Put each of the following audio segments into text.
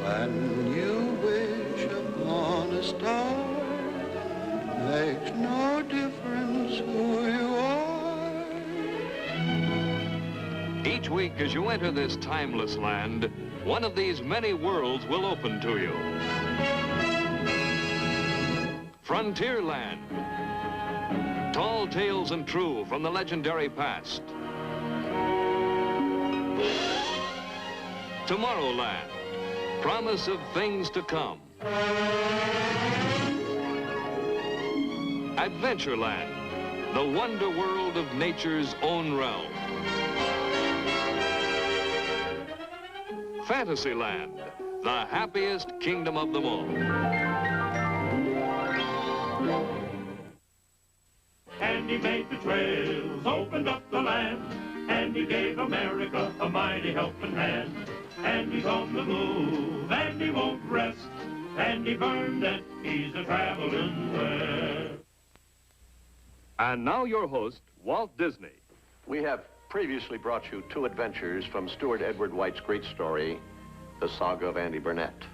When you wish upon a star, makes no difference who you are. Each week as you enter this timeless land, one of these many worlds will open to you. Frontierland. Tall tales and true from the legendary past. Tomorrowland. Promise of things to come. Adventureland. The wonder world of nature's own realm. Fantasyland. The happiest kingdom of them all. And he made the trails, opened up the land, and he gave America a mighty helping hand. And he's on the move, and he won't rest, and he Burnett, he's a traveling west. And now your host, Walt Disney. We have previously brought you two adventures from Stuart Edward White's great story, The Saga of Andy Burnett.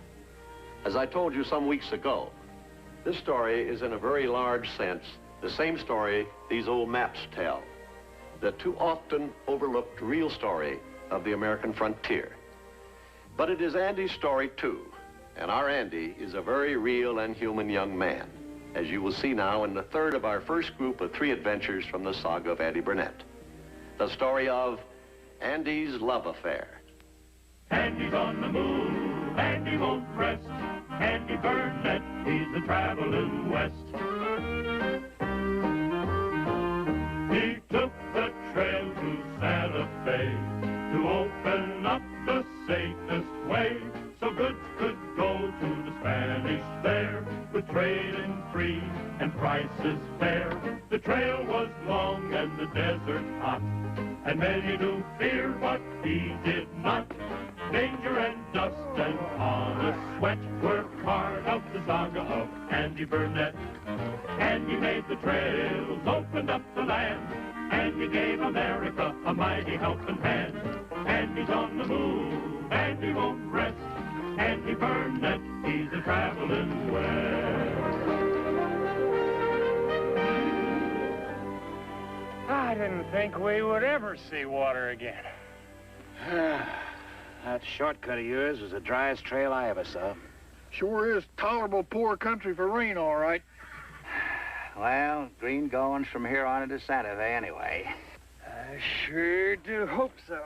As I told you some weeks ago, this story is in a very large sense the same story these old maps tell, the too often overlooked real story of the American frontier. But it is Andy's story too, and our Andy is a very real and human young man, as you will see now in the third of our first group of 3 adventures from the Saga of Andy Burnett. The story of Andy's love affair. Andy's on the move, and he won't rest, Andy Burnett, he's a traveling west. He took the trail to Santa Fe to open up the safest way, so goods could go to the Spanish there, with trading free and prices fair. The trail was long and the desert hot, and many knew fear, but he did not. Danger and dust and honest sweat were part of the saga of Andy Burnett. And he made the trails, opened up the land, and he gave America a mighty helping hand. And he's on the move, and he won't rest, Andy Burnett, he's a traveling west. I didn't think we would ever see water again. That shortcut of yours was the driest trail I ever saw. Sure is tolerable poor country for rain, all right. Well, green goings from here on into Santa Fe anyway. I sure do hope so.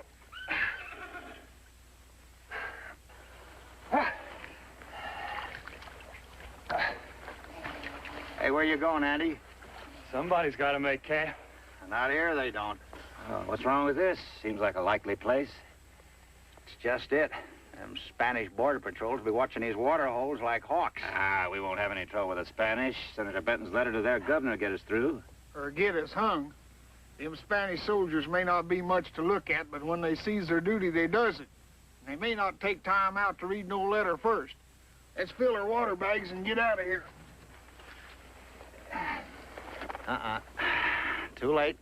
Hey, where you going, Andy? Somebody's got to make camp. Not here, they don't. Oh, what's wrong with this? Seems like a likely place. It's just it. Them Spanish border patrols will be watching these water holes like hawks. Ah, we won't have any trouble with the Spanish. Senator Benton's letter to their governor will get us through. Or get us hung. Them Spanish soldiers may not be much to look at, but when they seize their duty, they does it. They may not take time out to read no letter first. Let's fill our water bags and get out of here. Too late.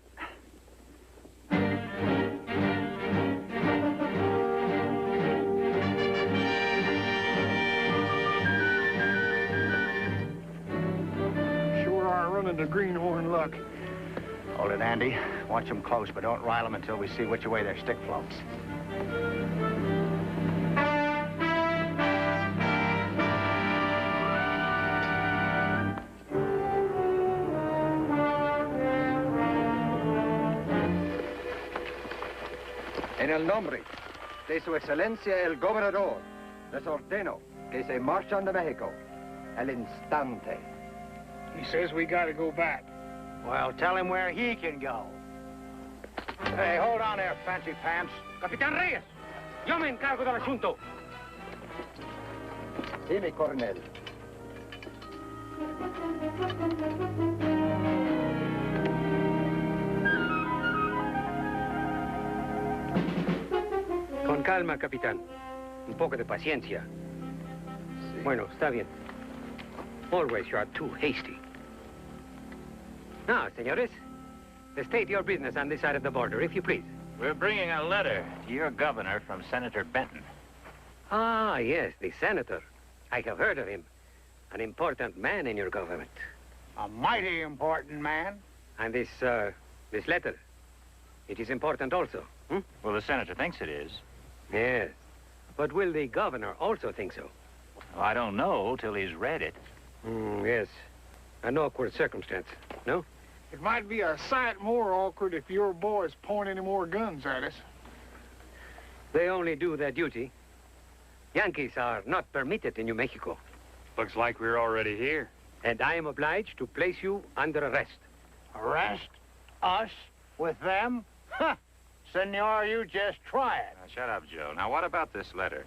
Sure are running the greenhorn luck. Hold it, Andy. Watch them close, but don't rile them until we see which way their stick floats. En el nombre de su excelencia el gobernador, les ordeno que se marchan de Mexico al instante. He says we gotta go back. Well, tell him where he can go. Hey, hold on there, fancy pants. Capitán Reyes, yo me encargo del asunto. Sí, mi coronel. Con calma, capitán. Un poco de paciencia. Sí. Bueno, está bien. Always you are too hasty. Now, señores, state your business on this side of the border, if you please. We're bringing a letter to your governor from Senator Benton. Ah, yes, the senator. I have heard of him. An important man in your government. A mighty important man. And this letter, it is important also, hmm? Well, the senator thinks it is. Yes. But will the governor also think so? Well, I don't know till he's read it. Yes. An awkward circumstance, no? It might be a sight more awkward if your boys point any more guns at us. They only do their duty. Yankees are not permitted in New Mexico. Looks like we're already here. And I am obliged to place you under arrest. Arrest? Us? With them? Huh. Senor, you just try it. Now, shut up, Joe. Now, what about this letter?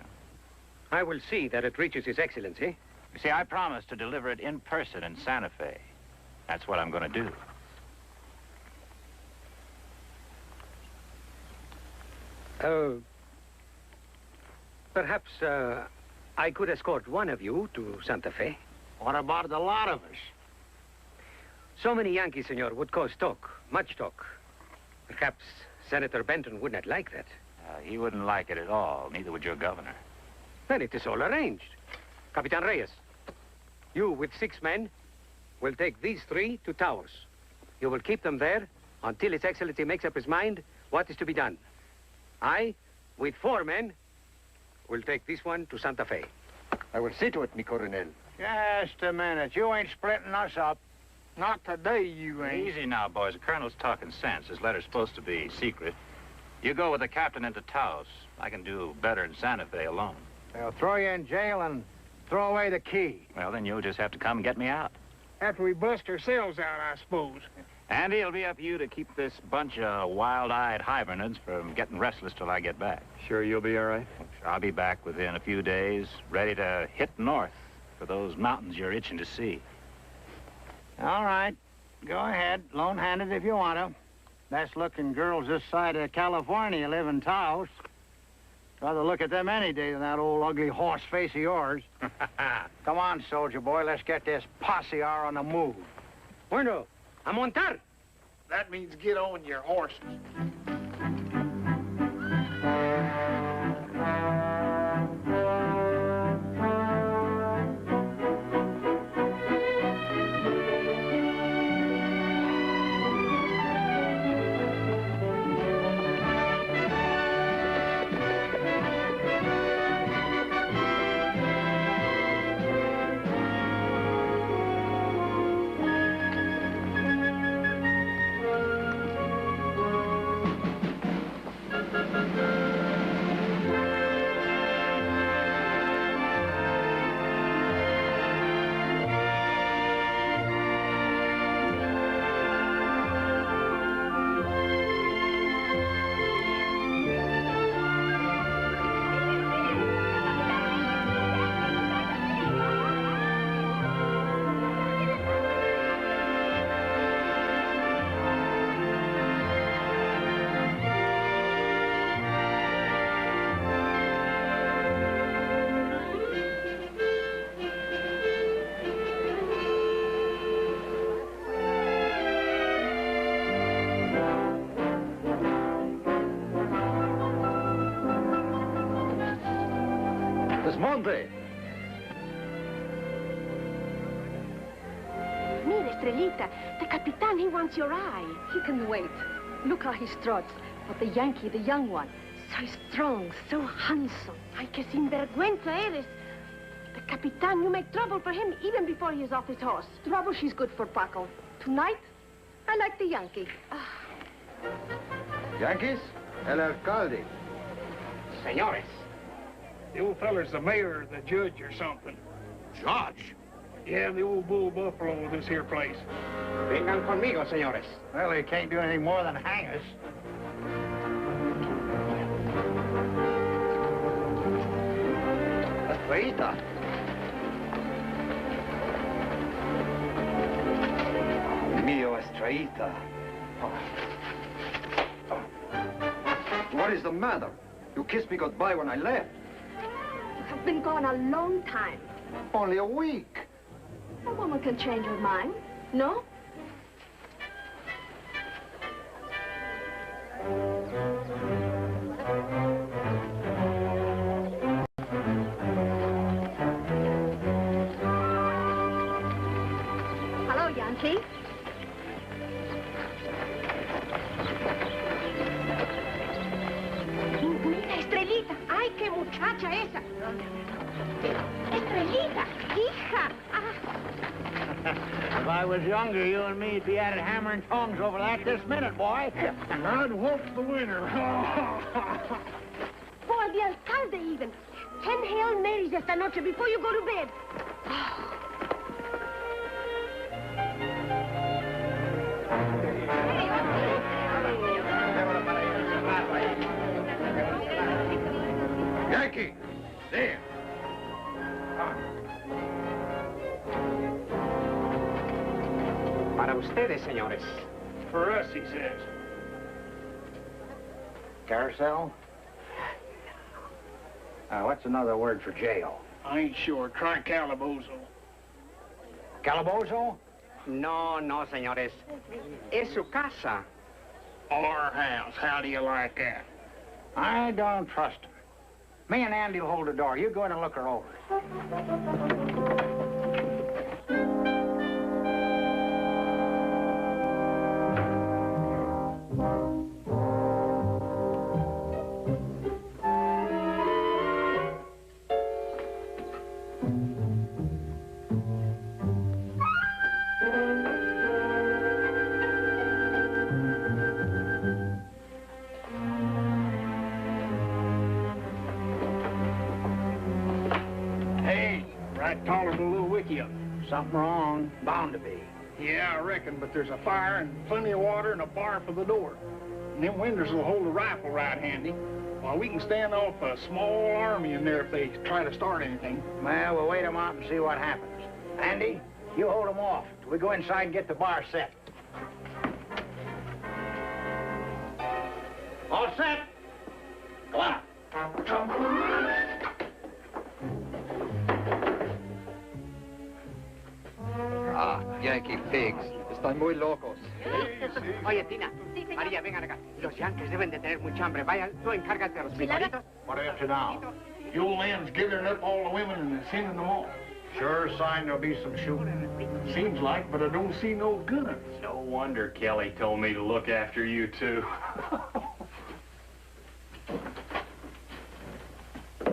I will see that it reaches His Excellency. You see, I promised to deliver it in person in Santa Fe. That's what I'm going to do. Perhaps I could escort one of you to Santa Fe. What about the lot of us? So many Yankees, senor, would cause talk, much talk. Perhaps Senator Benton would not like that. He wouldn't like it at all. Neither would your governor. Then it is all arranged. Capitan Reyes, you with 6 men will take these 3 to Taos. You will keep them there until His Excellency makes up his mind what is to be done. I, with 4 men, will take this one to Santa Fe. I will see to it, mi coronel. Just a minute. You ain't splitting us up. Not today, you ain't. Easy now, boys. The colonel's talking sense. His letter's supposed to be secret. You go with the captain into Taos. I can do better in Santa Fe alone. They'll throw you in jail and throw away the key. Well, then you'll just have to come and get me out. After we bust ourselves out, I suppose. Andy, it'll be up to you to keep this bunch of wild-eyed hibernates from getting restless till I get back. Sure you'll be all right? I'll be back within a few days, ready to hit north for those mountains you're itching to see. All right. Go ahead. Lone-handed if you want to. Best-looking girls this side of California live in Taos. Rather look at them any day than that old ugly horse face of yours. Come on, soldier boy. Let's get this posse hour on the move. Bueno, a montar. That means get on your horses. Desmonte! Mira, Estrellita, the Capitan, he wants your eye. He can wait. Look how he struts. But the Yankee, the young one, So strong, so handsome. Ay, que sinvergüenza eres. The Capitan, you make trouble for him even before he is off his horse. trouble she's good for, Paco. Tonight, I like the Yankee. Yankees? El alcalde. Senores. The old feller's the mayor or the judge or something. Judge? Yeah, the old bull buffalo of this here place. Vengan conmigo, señores. Well, he can't do anything more than hang us. Estrellita. Mio Estrellita. What is the matter? You kissed me goodbye when I left. You have been gone a long time. Only a week. A woman can change her mind, no? okay? Mira, Estrelita. Ay, qué muchacha esa. Estrelita, hija. If I was younger, you and me'd be at it hammering tongues over that this minute, boy. I'd whoop the winner. For the alcalde, even. 10 Hail Marys esta noche before you go to bed. Yankee, there. Para ustedes, señores. For us, he says. Carousel? What's another word for jail? I ain't sure. Try calabozo. Calabozo? No, no, señores. Es su casa. Our house. How do you like that? I don't trust him. Me and Andy will hold the door. You go in and look her over. Something wrong. Bound to be. Yeah, I reckon, but there's a fire and plenty of water and a bar for the door. And them windows will hold a rifle right handy. While we can stand off a small army in there if they try to start anything. Well, we'll wait them out and see what happens. Andy, you hold them off till we go inside and get the bar set. All set? Go on. Yankee pigs. Están muy locos. Oye, Tina. María, vengan acá. Los yankees deben de tener mucha hambre. Vayan, tú encárgate de los frijolitos. What are you up to now? The old man's gathering up all the women and sending them off. Sure sign there'll be some shooting. Seems like, but I don't see no guns. No wonder Kelly told me to look after you, too.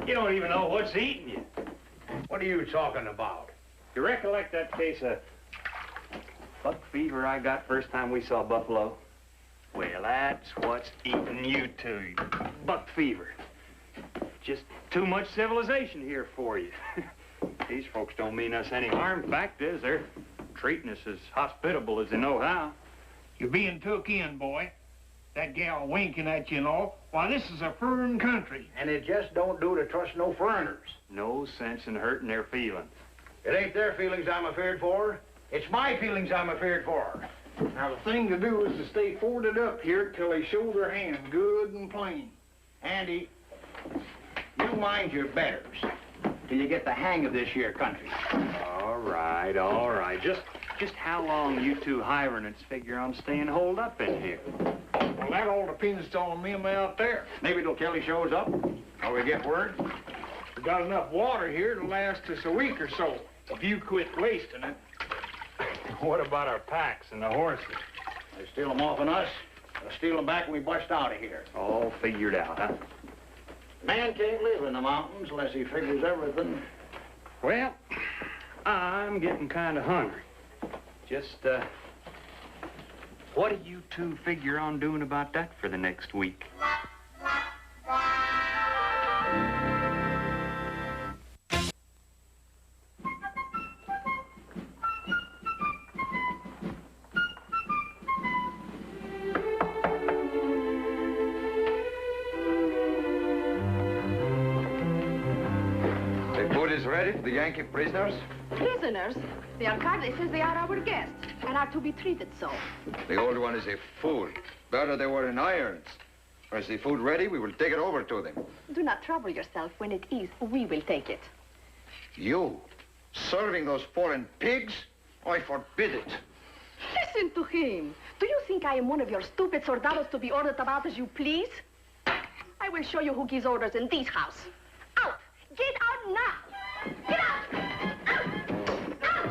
You don't even know what's eating you. What are you talking about? You recollect that case of buck fever I got first time we saw buffalo? Well, that's what's eating you two. Buck fever. Just too much civilization here for you. These folks don't mean us any harm. Fact is, they're treating us as hospitable as they know how. You're being took in, boy. That gal winking at you and all. Why, this is a foreign country. And it just don't do to trust no foreigners. No sense in hurting their feelings. It ain't their feelings I'm afeared for. It's my feelings I'm afeared for. Now, the thing to do is to stay forwarded up here till they show their hand good and plain. Andy, you mind your betters till you get the hang of this here country. All right, all right. Just how long you two hibernants figure on staying holed up in here? Well, that all depends on them out there. Maybe till Kelly shows up, or we get word. We got enough water here to last us a week or so, if you quit wasting it. What about our packs and the horses? They steal them off on us. They'll steal them back when we bust out of here. All figured out, huh? Man can't live in the mountains unless he figures everything. Well, I'm getting kind of hungry. Just, what do you two figure on doing about that for the next week? Ready for the Yankee prisoners? Prisoners? The alcalde says they are our guests and are to be treated so. The old one is a fool. Better they were in irons. Is the food ready? We will take it over to them. Do not trouble yourself. When it is, we will take it. You? Serving those foreign pigs? I forbid it. Listen to him. Do you think I am one of your stupid soldados to be ordered about as you please? I will show you who gives orders in this house. Out! Get out now! Get out! Out! Out!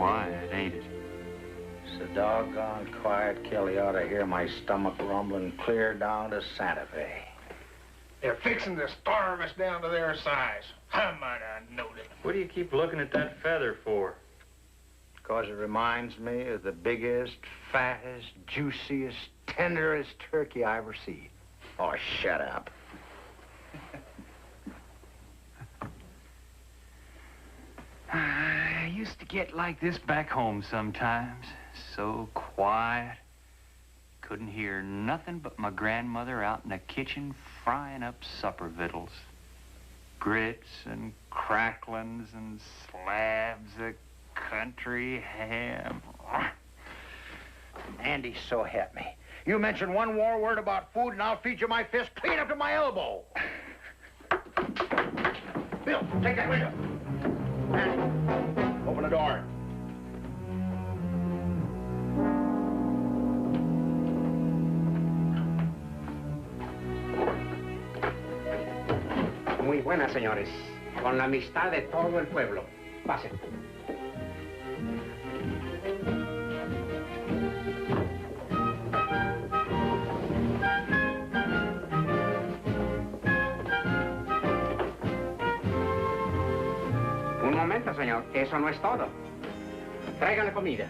quiet, ain't it? So doggone quiet, Kelly ought to hear my stomach rumbling clear down to Santa Fe. They're fixing to storm us down to their size. I might have knowed it. What do you keep looking at that feather for? Because it reminds me of the biggest, fattest, juiciest, tenderest turkey I ever seen. Oh, shut up. I used to get like this back home sometimes. So quiet. Couldn't hear nothing but my grandmother out in the kitchen frying up supper victuals. Grits and cracklings and slabs of country ham. Andy, so help me. You mention one war word about food and I'll feed you my fist clean up to my elbow. Bill, take that window. Andy, open the door. Muy buenas, señores. Con la amistad de todo el pueblo. Pasen. Un momento, señor. Eso no es todo. Tráigale comida.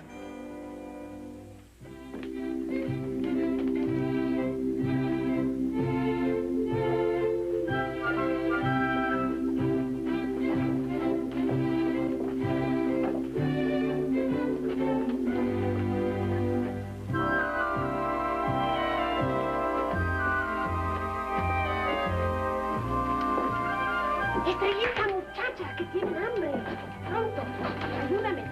Estrellita, muchacha, que tiene hambre. Pronto, ayúdame.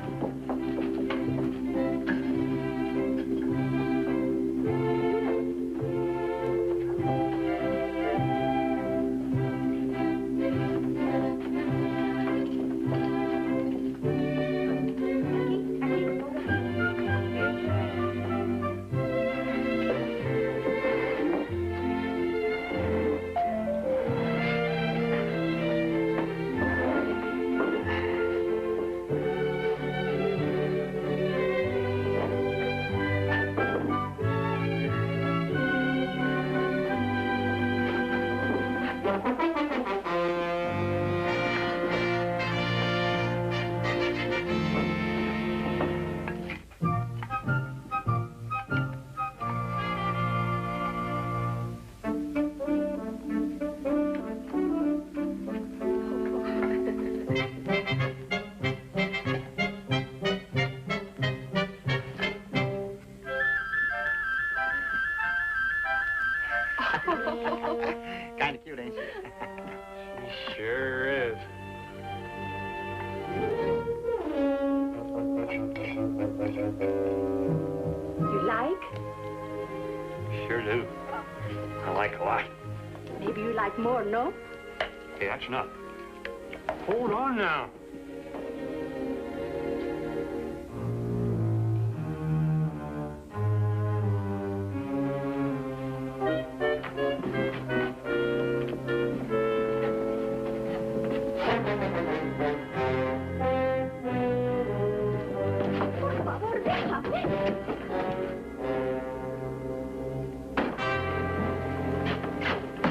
Kind of cute, ain't she? She sure is. You like? Sure do. I like a lot. Maybe you like more, no? Hey, that's enough. Hold on now.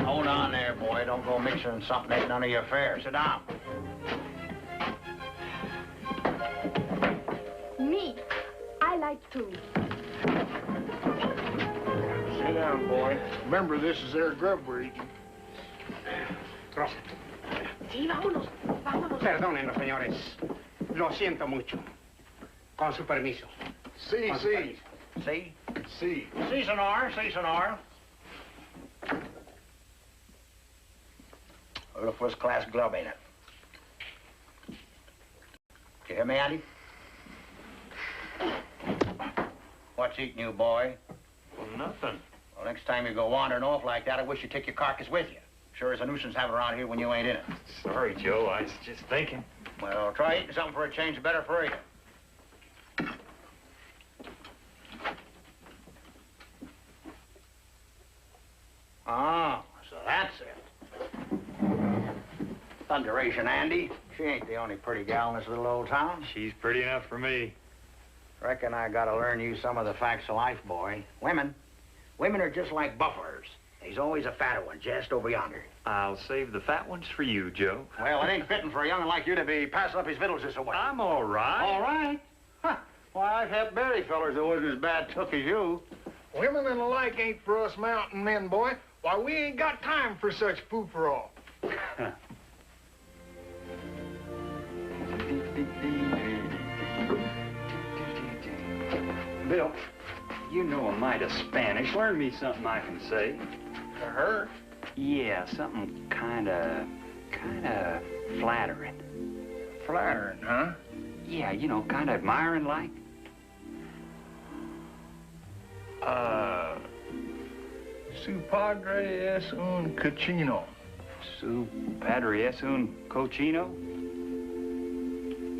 Hold on there, boy. Don't go mixing something that ain't none of your affair. Sit down. Me, I like too. Sit down, boy. Remember, this is their grub we're eating. Rosa. Sí, vámonos, vámonos. Perdónenos, señores. Lo siento mucho. Con su permiso. Sí, Con su sí. permiso. See? See. See, Sonora. See, Sonora. A little first-class glove, ain't it? You hear me, Andy? What's eating you, boy? Well, nothing. Well, next time you go wandering off like that, I wish you'd take your carcass with you. Sure is a nuisance having it around here when you ain't in it. Sorry, Joe. I was just thinking. Well, try eating something for a change, better for you. Oh, so that's it. Thunderation, Andy. She ain't the only pretty gal in this little old town. She's pretty enough for me. Reckon I gotta learn you some of the facts of life, boy. Women are just like buffers. There's always a fatter one just over yonder. I'll save the fat ones for you, Joe. Well, it ain't fitting for a young'un like you to be passing up his victuals this way. I'm all right. All right? Huh. Why, I've helped bury fellers that wasn't as bad took as you. Women and the like ain't for us mountain men, boy. Why, we ain't got time for such foo-for-all. Bill, you know a mite of Spanish. Learn me something I can say. To her? Yeah, something kind of flattering. Flattering, huh? Yeah, you know, kind of admiring like. Su padre es un cochino. Su padre es un cochino?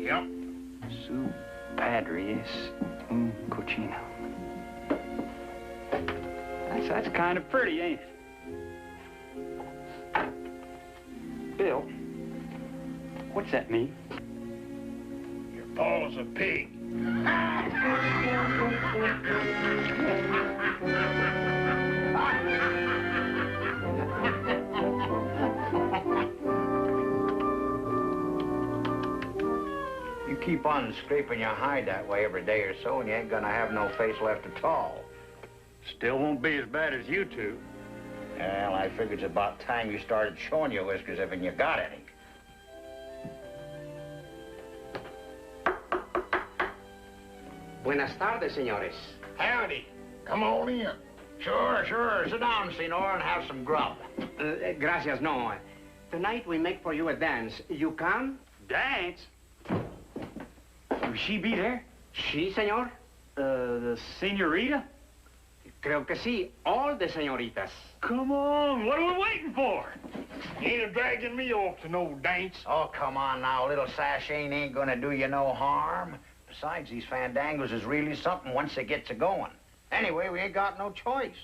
Yep. Su padre es un cochino. That's kind of pretty, ain't it? Bill, what's that mean? Your pa's a pig. You keep on scraping your hide that way every day or so, and you ain't gonna have no face left at all. Still won't be as bad as you two. Well, I figured it's about time you started showing your whiskers if you got any. Buenas tardes, señores. Howdy. Come on in. Sure. Sit down, senor, and have some grub. Gracias, no. Tonight we make for you a dance. You come? Dance? Will she be there? Sí, señor. The señorita? Creo que sí. All the señoritas. Come on, what are we waiting for? You ain't dragging me off to no dance. Oh, come on now. Little sashaying ain't gonna do you no harm. Besides, these fandangos is really something once they gets a-going. Anyway, we ain't got no choice.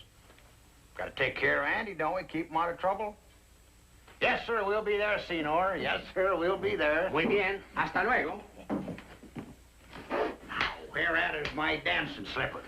Gotta take care of Andy, don't we? Keep him out of trouble. Yes, sir, we'll be there, senor. Yes, sir, we'll be there. Muy bien. Hasta luego. Now, where at is my dancing slippers?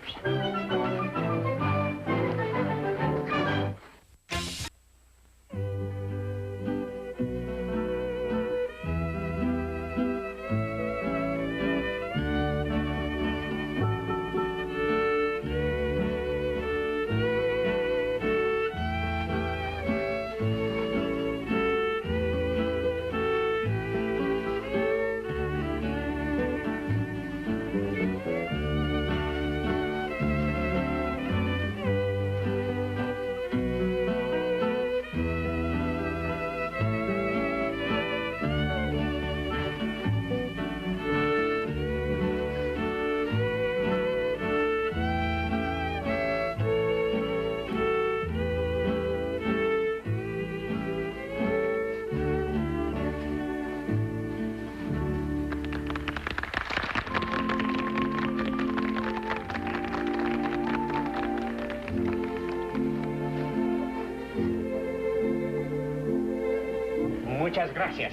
Muchas gracias.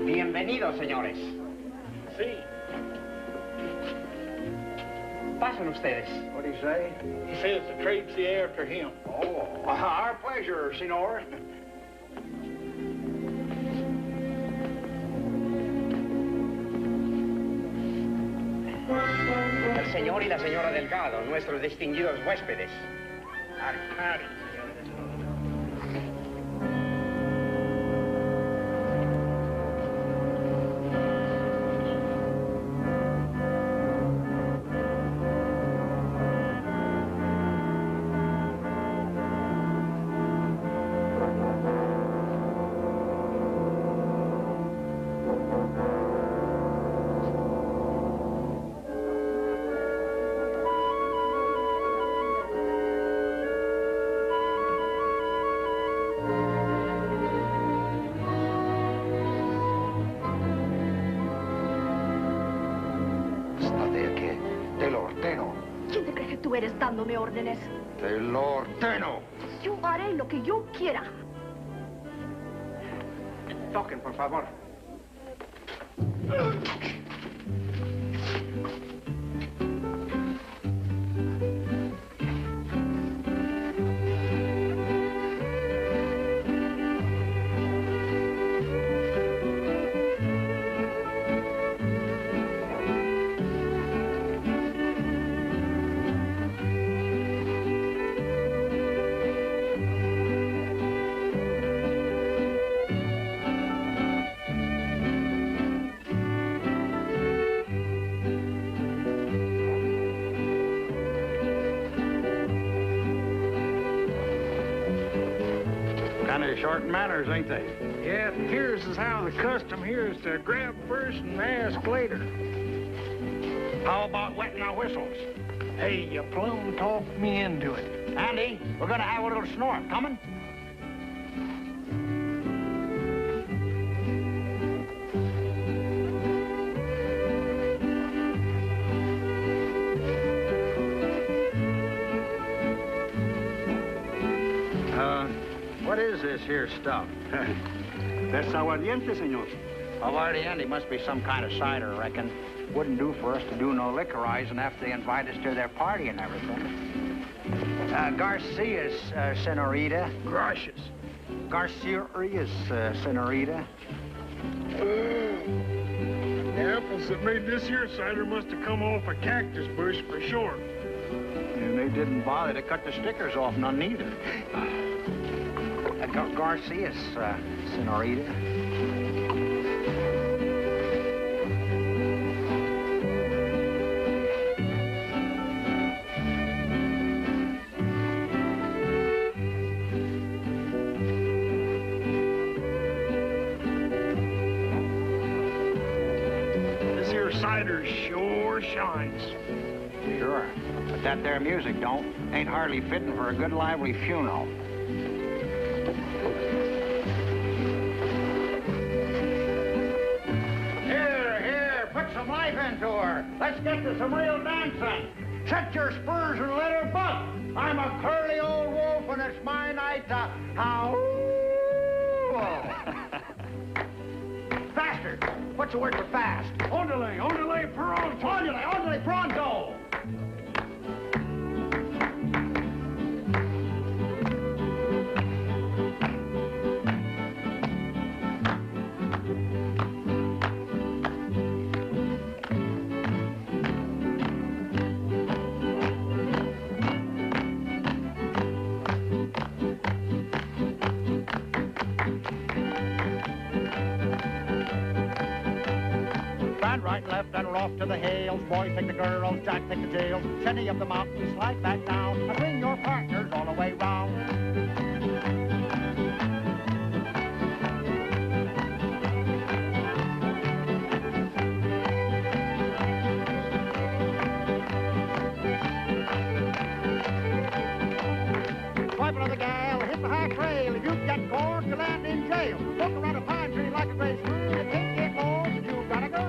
Bienvenidos, señores. Sí. Pasen ustedes. What do you say? He says the trade's the after him. Oh, our pleasure, senor. El señor y la señora Delgado, nuestros distinguidos huéspedes. Howdy. ordeno. ¿Quién te crees que tú eres dándome órdenes? Te lo ordeno. Yo haré lo que yo quiera. Toquen, por favor. Kind of short manners, ain't they? Yeah, it appears as how the custom here is to grab first and ask later. How about wetting our whistles? Hey, you plumb talked me into it. Andy, we're gonna have a little snort. Coming? What is this here stuff? That's aguardiente, senor. Aguardiente must be some kind of cider, I reckon. Wouldn't do for us to do no liquorizing after they invite us to their party and everything. Garcia's, señorita. Gracias. Garcia's, señorita. The apples that made this here cider must have come off a cactus bush for sure. And they didn't bother to cut the stickers off none neither. Garcia's, señorita. This here cider sure shines. Sure. But that there music ain't hardly fitting for a good lively funeral. Life into her. Let's get to some real dancing. Set your spurs and let her buck. I'm a curly old wolf and it's my night to howl. Faster. What's the word for fast? Ondale, ondale, pronto. Ondale, ondale, pronto. Right and left and we're off to the hills. Boys take the girls, Jack take the jails. Shenny up the mountains, slide back down, and bring your partners all the way round. Swipe another gal, hit the high trail. If you get caught, you land in jail. Walk around a pine tree like a gray screw. You can't get caught, but you gotta go.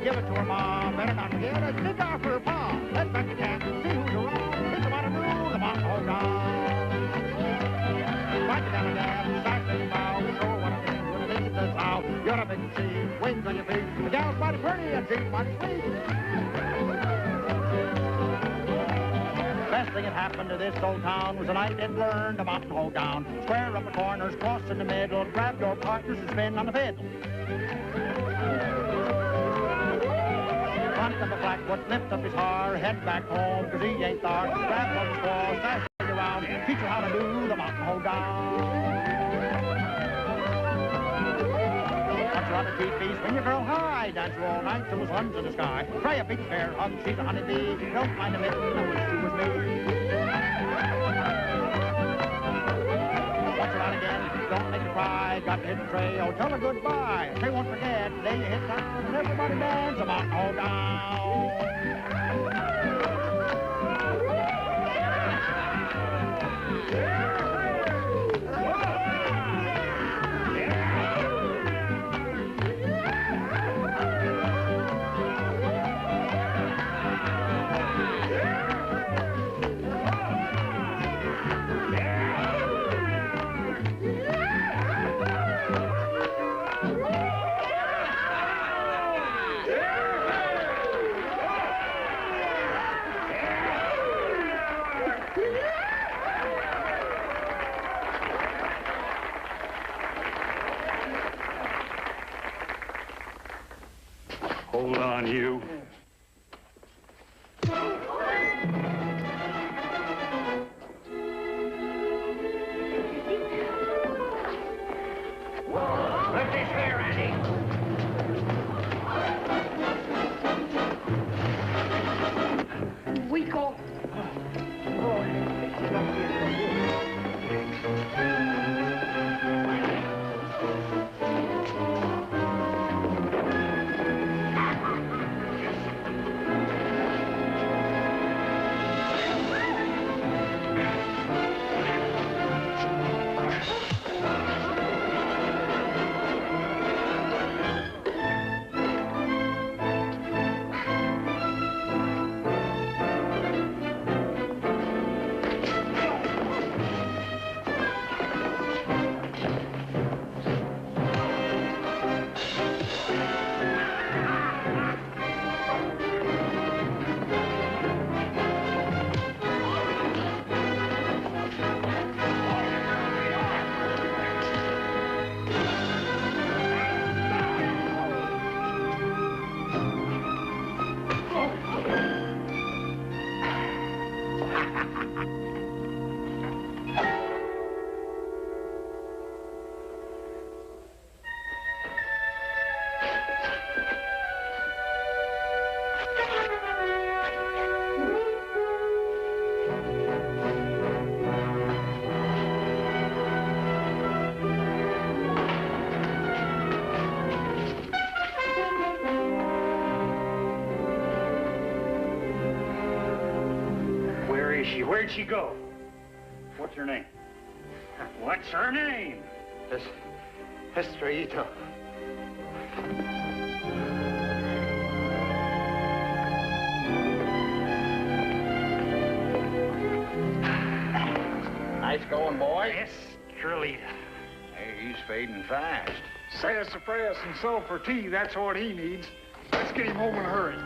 Give it to her mom, better not forget it. Stick off her palm. Let's back again. See who's around. Think about it, do the mountain hold on. Back it down again. Back to the bow. We know what it is when it is the sow. You're a big sea. Wings on your feet. The gal's mighty pretty and she's mighty sweet. Best thing that happened to this old town was the night it learned the mountain hold down. Square up the corners, cross in the middle. Grab your partners and spin on the fiddle. Front of the Blackwood, lift up his hair, head back home, 'cause he ain't there. Grab on the squaws, dash around, teach her how to do the mountain hold down. Watch her on the teepees, swing your girl high, dance her all night till the sun's in the sky. Try a big fair hug, she's a honeybee, don't mind a mitten, I wish she was me. Watch her on again, don't make her cry, got to hit the trail, tell her goodbye. They won't forget, the day you hit town, and everybody dance the mountain hold down. Hold on, you. Lift his hair, Andy. Wico. Where'd she go? What's her name? What's her name? Señorita. Nice going, boy. Yes, Estrellita. Hey, he's fading fast. Sassafras and sulfur tea, that's what he needs. Let's get him home in a hurry.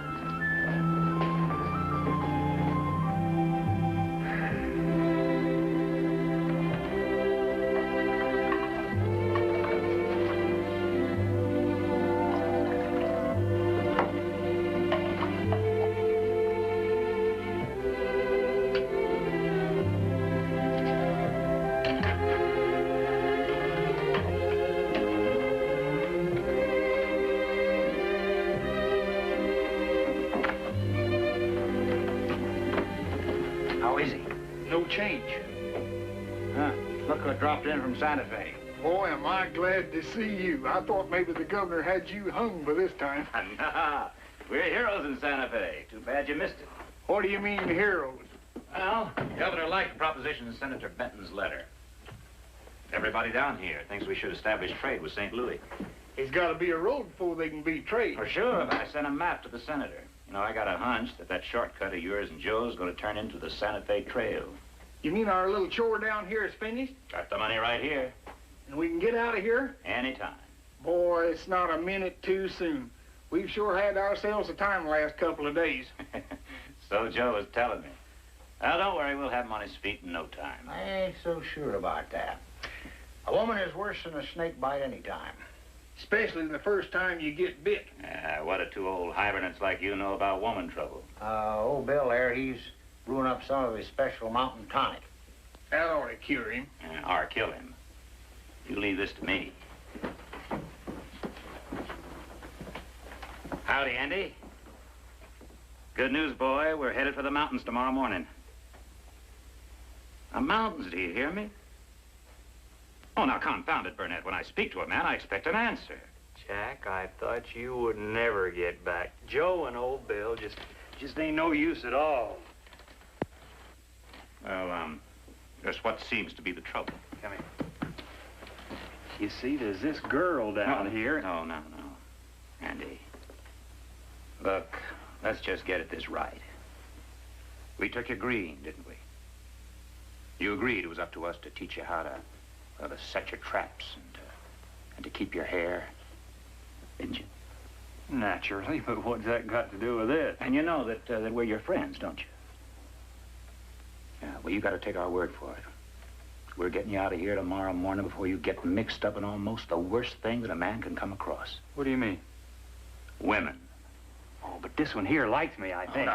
How is he? No change. Huh. Look who dropped in from Santa Fe. Boy, am I glad to see you. I thought maybe the governor had you hung by this time. Nah, we're heroes in Santa Fe. Too bad you missed it. What do you mean, heroes? Well, the governor liked the proposition in Senator Benton's letter. Everybody down here thinks we should establish trade with St. Louis. There's got to be a road before they can be trade. For sure, but I sent a map to the senator. You know, I got a hunch that shortcut of yours and Joe's is going to turn into the Santa Fe Trail. You mean our little chore down here is finished? Got the money right here. And we can get out of here? Anytime. Boy, it's not a minute too soon. We've sure had ourselves a time the last couple of days. So Joe was telling me. Well, don't worry, we'll have him on his feet in no time. I ain't so sure about that. A woman is worse than a snake bite any time. Especially the first time you get bit. What do two old hibernates like you know about woman trouble? Old Bill there, he's brewing up some of his special mountain tonic. That ought to cure him. Or kill him. You leave this to me. Howdy, Andy. Good news, boy. We're headed for the mountains tomorrow morning. The mountains, do you hear me? Oh, now, confound it, Burnett. When I speak to a man, I expect an answer. Jack, I thought you would never get back. Joe and old Bill just ain't no use at all. Well, just what seems to be the trouble? Come here. You see, there's this girl down here. No. Andy. Look, let's just get at this right. We took you green, didn't we? You agreed it was up to us to teach you how to set your traps and to keep your hair, didn't you? Naturally, but what's that got to do with it? And you know that we're your friends, don't you? Yeah, well, you got to take our word for it. We're getting you out of here tomorrow morning before you get mixed up in almost the worst thing that a man can come across. What do you mean? Women. Oh, but this one here likes me, I think.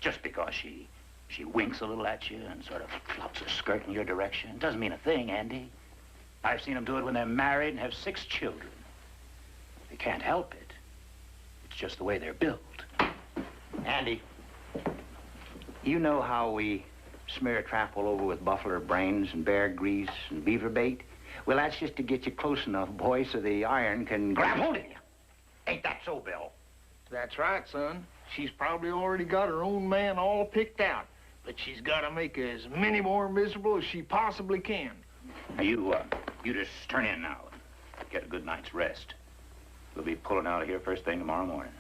Just because she winks a little at you and sort of flops her skirt in your direction doesn't mean a thing, Andy. I've seen them do it when they're married and have 6 children. They can't help it. It's just the way they're built. Andy, you know how we smear a trap all over with buffalo brains and bear grease and beaver bait? Well, that's just to get you close enough, boy, so the iron can grab hold of you. Ain't that so, Bill? That's right, son. She's probably already got her own man all picked out. But she's got to make as many more miserable as she possibly can. Now, you just turn in now and get a good night's rest. We'll be pulling out of here first thing tomorrow morning.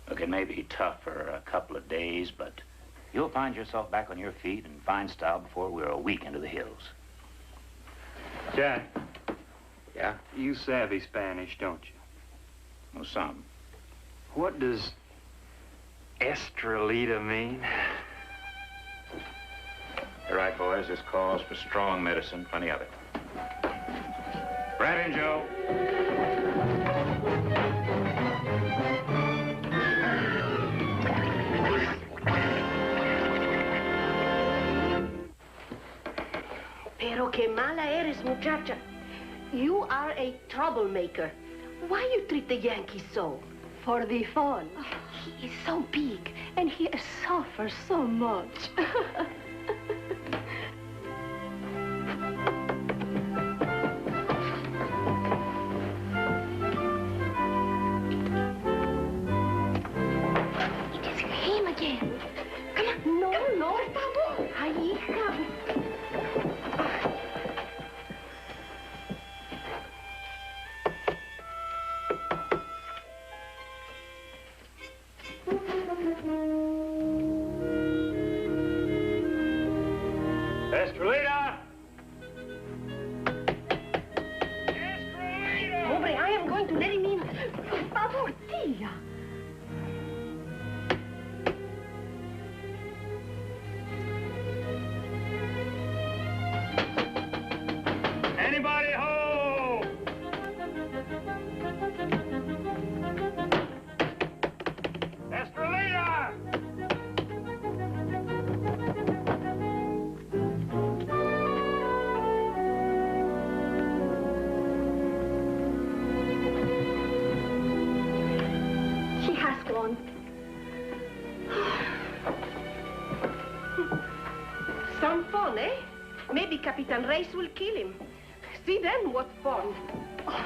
Look, it may be tough for a couple of days, but you'll find yourself back on your feet in fine style before we're a week into the hills. Jack. Yeah? You savvy Spanish, don't you? Well, some. What does estrelita mean? You're right, boys. This calls for strong medicine, plenty of it. Right in, Joe. Pero qué mala eres, muchacha. You are a troublemaker. Why you treat the Yankees so? For the fun. Oh, he is so big. And he suffers so much. It is him again. Come on. No, no, por favor. Ay, hija. Estrelita! Hombre, I am going to let him in. Por favor, tía. Anybody home? Estrelita! She has gone. Some fun, eh? Maybe Capitan Reyes will kill him. See then what fun. Oh,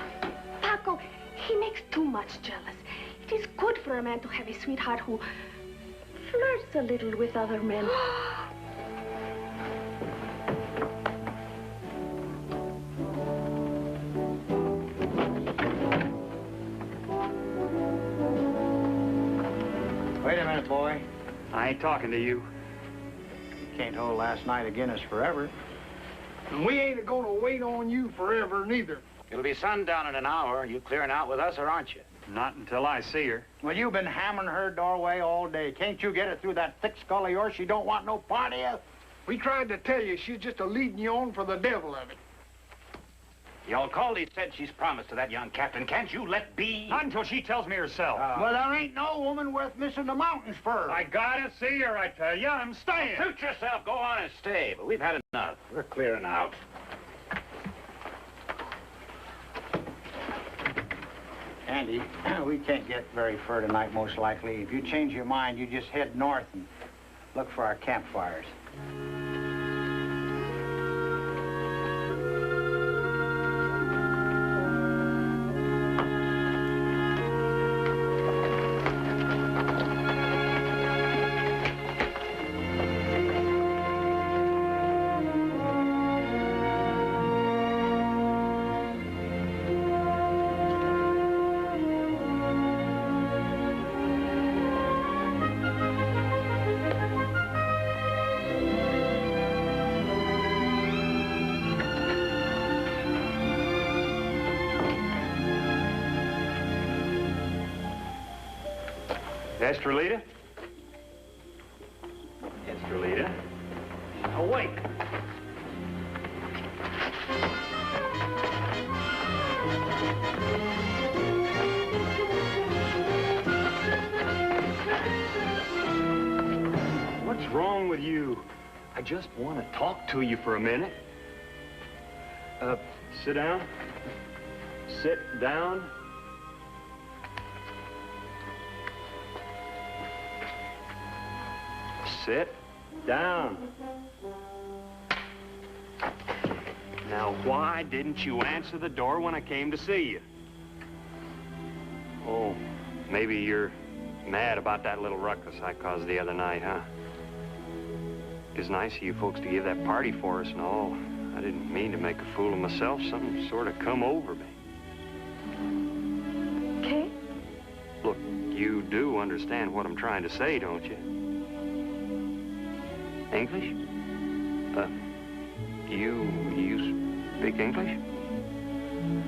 Paco, he makes too much jealous. It is good for a man to have a sweetheart who flirts a little with other men. Wait a minute, boy. I ain't talking to you. You can't hold last night again us forever. And we ain't gonna wait on you forever, neither. It'll be sundown in an hour. You clearing out with us, or aren't you? Not until I see her. Well, you've been hammering her doorway all day. Can't you get it through that thick skull of yours? She don't want no part of you. We tried to tell you she's just a leading you on for the devil of it. The alcalde said she's promised to that young captain. Can't you let be? Not until she tells me herself. Well, there ain't no woman worth missing the mountains for. I gotta see her, I tell you. I'm staying. Suit yourself. Go on and stay. But we've had enough. We're clearing out. Andy, we can't get very far tonight, most likely. If you change your mind, you just head north and look for our campfires. Estrelita? Estrelita? Awake! I just want to talk to you for a minute. Sit down. Sit down. Sit down. Now, why didn't you answer the door when I came to see you? Oh, maybe you're mad about that little ruckus I caused the other night, huh? It was nice of you folks to give that party for us and all. I didn't mean to make a fool of myself. Something sort of come over me. Okay? Look, you do understand what I'm trying to say, don't you? English? You speak English?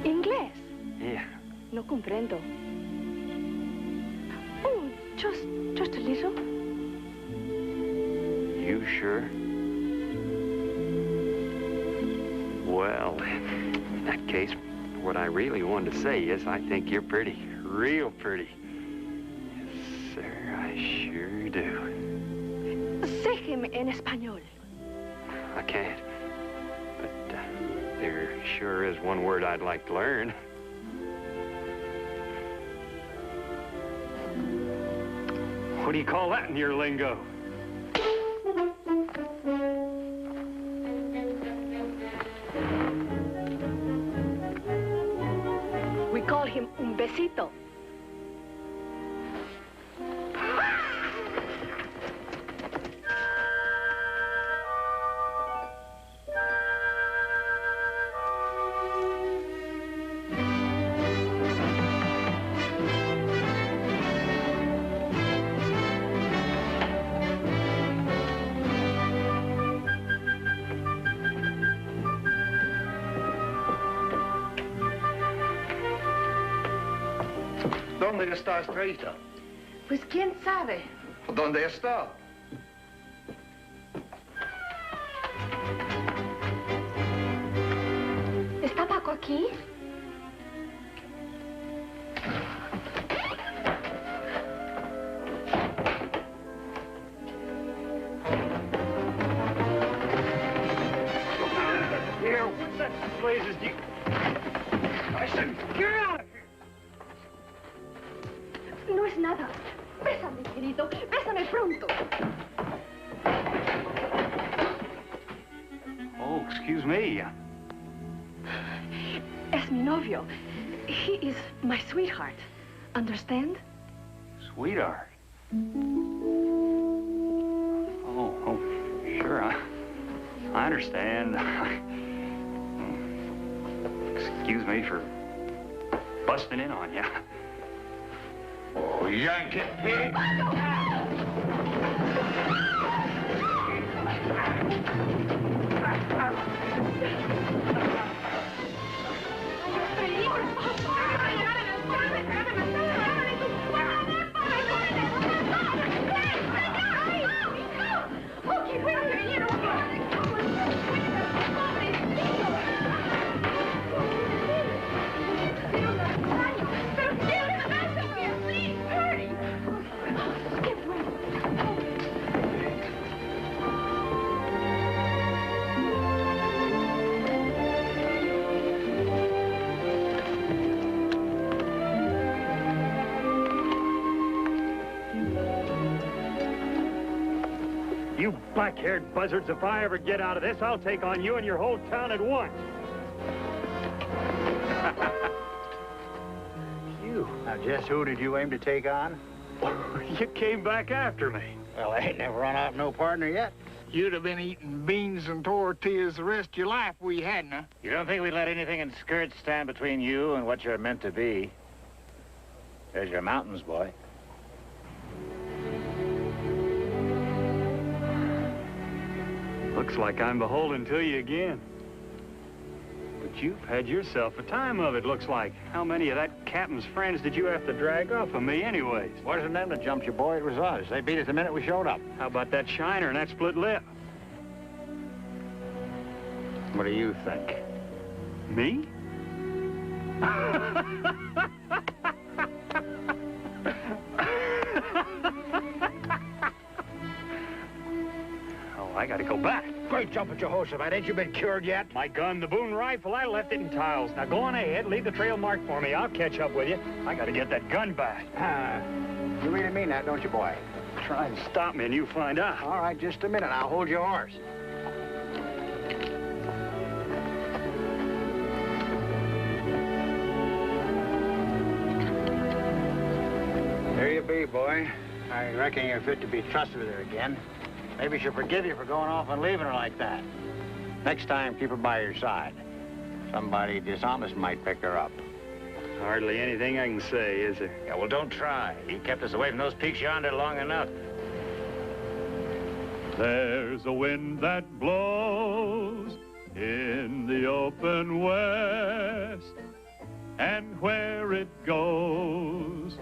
Inglés? Yeah. No comprendo. Oh, just a little. You sure? Well, in that case, what I really wanted to say is I think you're pretty, real pretty. Yes, sir, I sure do. Déjeme en español. I can't. But there sure is one word I'd like to learn. What do you call that in your lingo? We call him un besito. ¿Dónde está Estrellita? Pues quién sabe. ¿Dónde está? ¿Está Paco aquí? Here, what the blazes do you... I said, get out of here! No es nada. Bésame, querido. Bésame pronto. Oh, excuse me. Es mi novio. He is my sweetheart. Understand? Sweetheart. Oh, sure. I understand. Excuse me for busting in on you. Oh, Yankee pig! You black-haired buzzards, if I ever get out of this, I'll take on you and your whole town at once. You. Now, just who did you aim to take on? You came back after me. Well, I ain't never run out no partner yet. You'd have been eating beans and tortillas the rest of your life if we hadn't, huh? You don't think we'd let anything in skirts stand between you and what you're meant to be? There's your mountains, boy. Looks like I'm beholden to you again. But you've had yourself a time of it, looks like. How many of that captain's friends did you have to drag off of me anyways? Wasn't them that jumped you, boy. It was us. They beat us the minute we showed up. How about that shiner and that split lip? What do you think? Me? Oh, I gotta go back. Great jump at Jehoshaphat. Ain't you been cured yet? My gun, the Boone rifle, I left it in Taos. Now go on ahead, leave the trail marked for me. I'll catch up with you. I gotta get that gun back. You really mean that, don't you, boy? Try and stop me and you find out. All right, just a minute. I'll hold your horse. There you be, boy. I reckon you're fit to be trusted with her again. Maybe she'll forgive you for going off and leaving her like that. Next time, keep her by your side. Somebody dishonest might pick her up. Hardly anything I can say, is there? Yeah, well, don't try. He kept us away from those peaks yonder long enough. There's a wind that blows in the open west, and where it goes,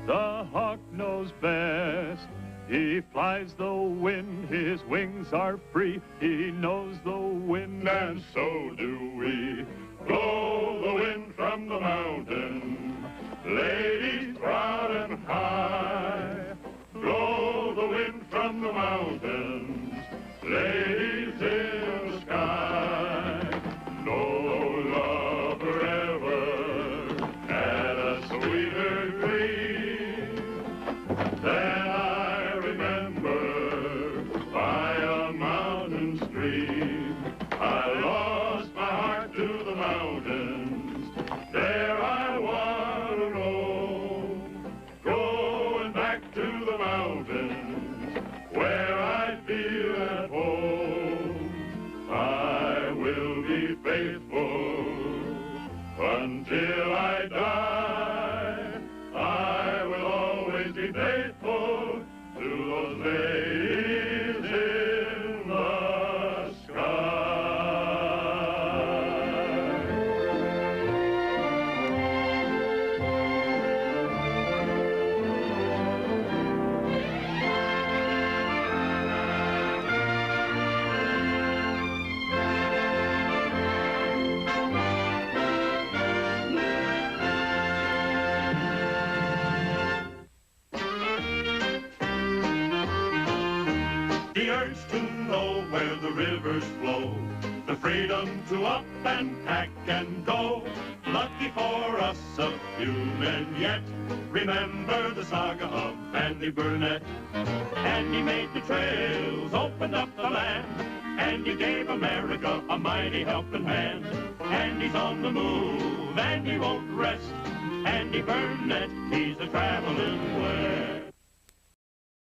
the hawk knows best. He flies the wind, his wings are free. He knows the wind, and so do we. Blow the wind from the mountain, ladies proud and high. Blow the wind from the mountains, ladies in the sky. No love forever had a sweeter dream than I remember by a mountain stream. I lost my heart to the mountains, there I want to roam, going back to the mountains where I feel at home. I will be faithful until I die. I will always be faithful to those ladies in the sky. The urge to know where the rivers flow, the freedom to up and pack and go. Lucky for us, a few men yet remember the saga of Andy Burnett. And he made the trails, opened up the land, and he gave America a mighty helping hand. And he's on the move, and he won't rest. Andy Burnett, he's a traveling west.